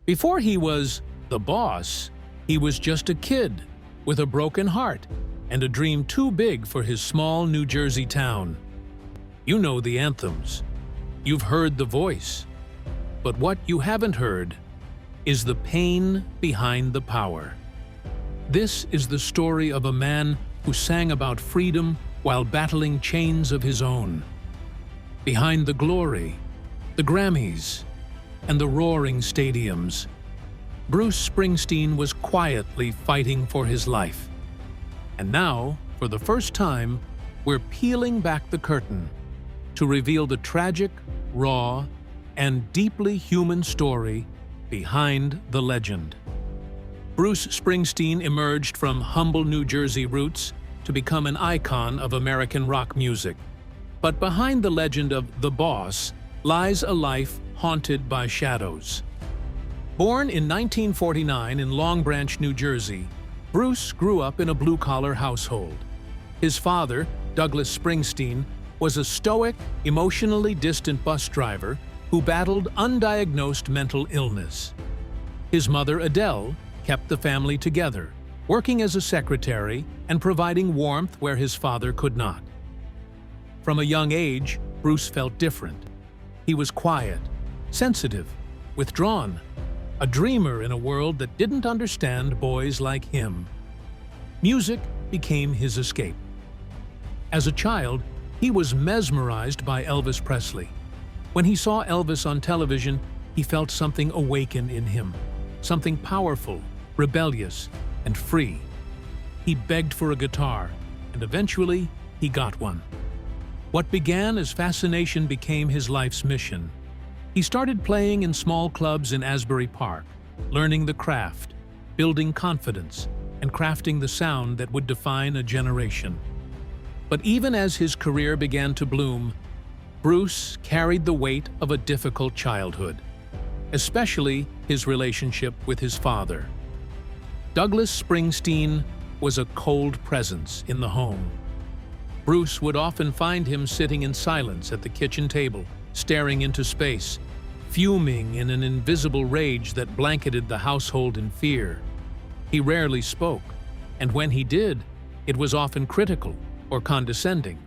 Before he was the boss, he was just a kid with a broken heart and a dream too big for his small New Jersey town. You know the anthems. You've heard the voice. But what you haven't heard is the pain behind the power. This is the story of a man who sang about freedom while battling chains of his own. Behind the glory, the Grammys, and the roaring stadiums, Bruce Springsteen was quietly fighting for his life. And now, for the first time, we're peeling back the curtain to reveal the tragic, raw, and deeply human story behind the legend. Bruce Springsteen emerged from humble New Jersey roots to become an icon of American rock music. But behind the legend of the Boss lies a life haunted by shadows. Born in 1949 in Long Branch, New Jersey, Bruce grew up in a blue-collar household. His father, Douglas Springsteen, was a stoic, emotionally distant bus driver who battled undiagnosed mental illness. His mother, Adele, kept the family together, working as a secretary and providing warmth where his father could not. From a young age, Bruce felt different. He was quiet, sensitive, withdrawn, a dreamer in a world that didn't understand boys like him. Music became his escape. As a child, he was mesmerized by Elvis Presley. When he saw Elvis on television, he felt something awaken in him, something powerful, rebellious, and free. He begged for a guitar, and eventually he got one. What began as fascination became his life's mission. He started playing in small clubs in Asbury Park, learning the craft, building confidence, and crafting the sound that would define a generation. But even as his career began to bloom, Bruce carried the weight of a difficult childhood, especially his relationship with his father. Douglas Springsteen was a cold presence in the home. Bruce would often find him sitting in silence at the kitchen table, staring into space, fuming in an invisible rage that blanketed the household in fear. He rarely spoke, and when he did, it was often critical or condescending.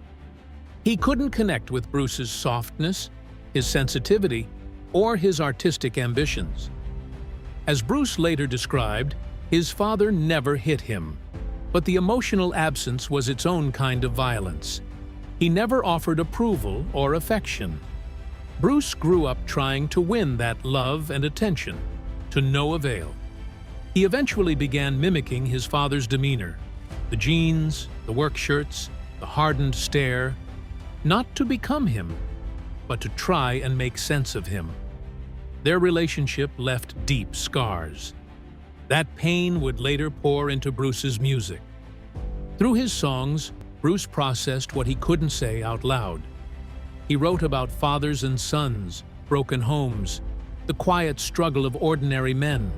He couldn't connect with Bruce's softness, his sensitivity, or his artistic ambitions. As Bruce later described, his father never hit him, but the emotional absence was its own kind of violence. He never offered approval or affection. Bruce grew up trying to win that love and attention, to no avail. He eventually began mimicking his father's demeanor, the jeans, the work shirts, the hardened stare, not to become him, but to try and make sense of him. Their relationship left deep scars. That pain would later pour into Bruce's music. Through his songs, Bruce processed what he couldn't say out loud. He wrote about fathers and sons, broken homes, the quiet struggle of ordinary men.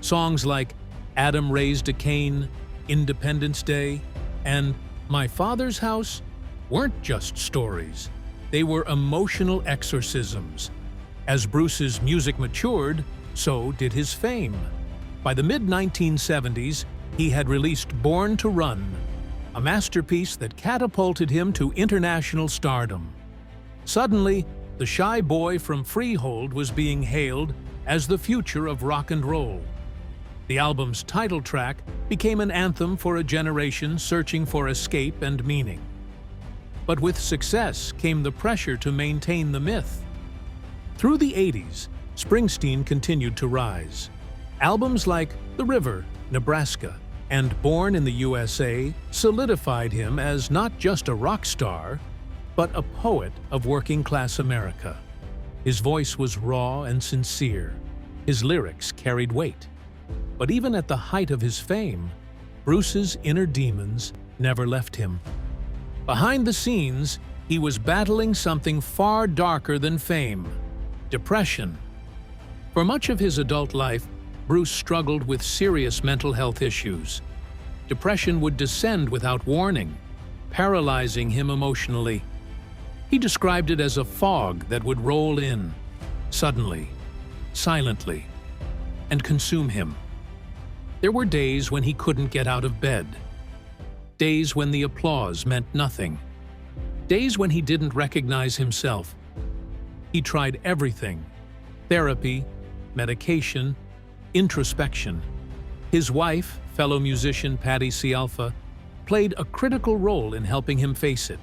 Songs like Adam Raised a Cain, Independence Day, and My Father's House weren't just stories. They were emotional exorcisms. As Bruce's music matured, so did his fame. By the mid-1970s, he had released Born to Run, a masterpiece that catapulted him to international stardom. Suddenly, the shy boy from Freehold was being hailed as the future of rock and roll. The album's title track became an anthem for a generation searching for escape and meaning. But with success came the pressure to maintain the myth. Through the 80s, Springsteen continued to rise. Albums like The River, Nebraska, and Born in the USA solidified him as not just a rock star, but a poet of working-class America. His voice was raw and sincere. His lyrics carried weight. But even at the height of his fame, Bruce's inner demons never left him. Behind the scenes, he was battling something far darker than fame: depression. For much of his adult life, Bruce struggled with serious mental health issues. Depression would descend without warning, paralyzing him emotionally. He described it as a fog that would roll in, suddenly, silently, and consume him. There were days when he couldn't get out of bed. Days when the applause meant nothing. Days when he didn't recognize himself. He tried everything: therapy, medication, introspection. His wife, fellow musician Patti Cialfa, played a critical role in helping him face it.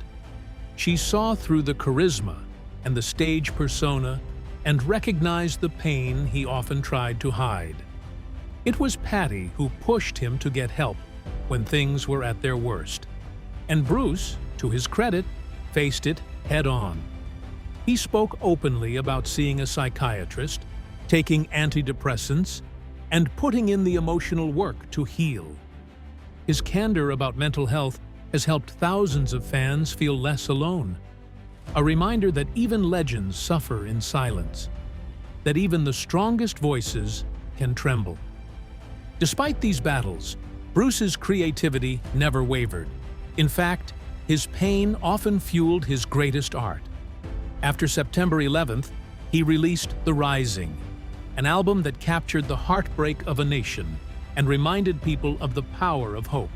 She saw through the charisma and the stage persona and recognized the pain he often tried to hide. It was Patti who pushed him to get help when things were at their worst. And Bruce, to his credit, faced it head-on. He spoke openly about seeing a psychiatrist, taking antidepressants, and putting in the emotional work to heal. His candor about mental health has helped thousands of fans feel less alone. A reminder that even legends suffer in silence, that even the strongest voices can tremble. Despite these battles, Bruce's creativity never wavered. In fact, his pain often fueled his greatest art. After September 11th, he released The Rising, an album that captured the heartbreak of a nation and reminded people of the power of hope.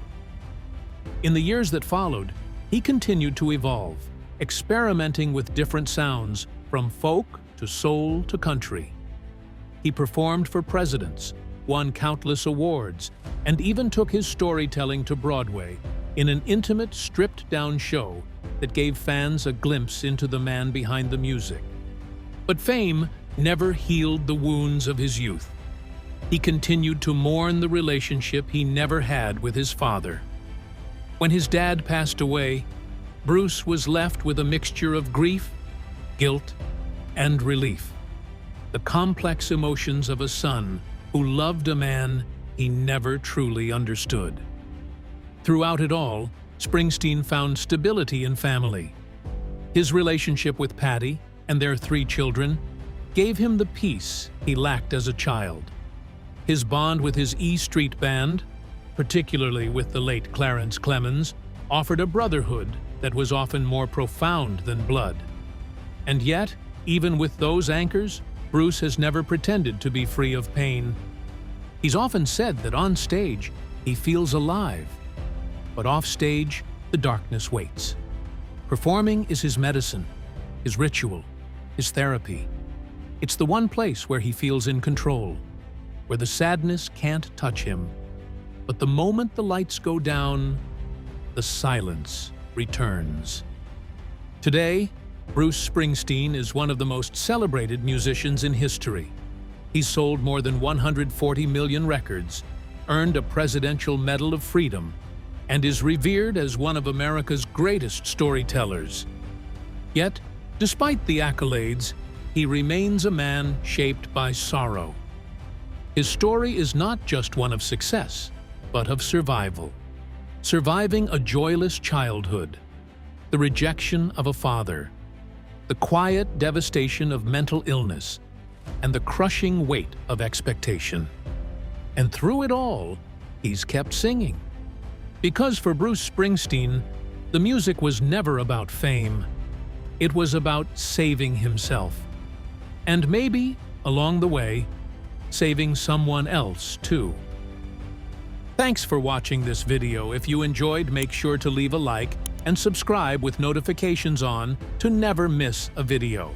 In the years that followed, he continued to evolve, experimenting with different sounds, from folk to soul to country. He performed for presidents, won countless awards, and even took his storytelling to Broadway in an intimate, stripped-down show that gave fans a glimpse into the man behind the music. But fame never healed the wounds of his youth. He continued to mourn the relationship he never had with his father. When his dad passed away, Bruce was left with a mixture of grief, guilt, and relief. The complex emotions of a son who loved a man he never truly understood. Throughout it all, Springsteen found stability in family. His relationship with Patti and their 3 children gave him the peace he lacked as a child. His bond with his E Street Band, particularly with the late Clarence Clemons, offered a brotherhood that was often more profound than blood. And yet, even with those anchors, Bruce has never pretended to be free of pain. He's often said that on stage, he feels alive. But off stage, the darkness waits. Performing is his medicine, his ritual, his therapy. It's the one place where he feels in control, where the sadness can't touch him. But the moment the lights go down, the silence returns. Today, Bruce Springsteen is one of the most celebrated musicians in history. He's sold more than 140 million records, earned a Presidential Medal of Freedom, and is revered as one of America's greatest storytellers. Yet, despite the accolades, he remains a man shaped by sorrow. His story is not just one of success, but of survival. Surviving a joyless childhood, the rejection of a father, the quiet devastation of mental illness, and the crushing weight of expectation. And through it all, he's kept singing. Because for Bruce Springsteen, the music was never about fame. It was about saving himself. And maybe, along the way, saving someone else too. Thanks for watching this video. If you enjoyed, make sure to leave a like and subscribe with notifications on to never miss a video.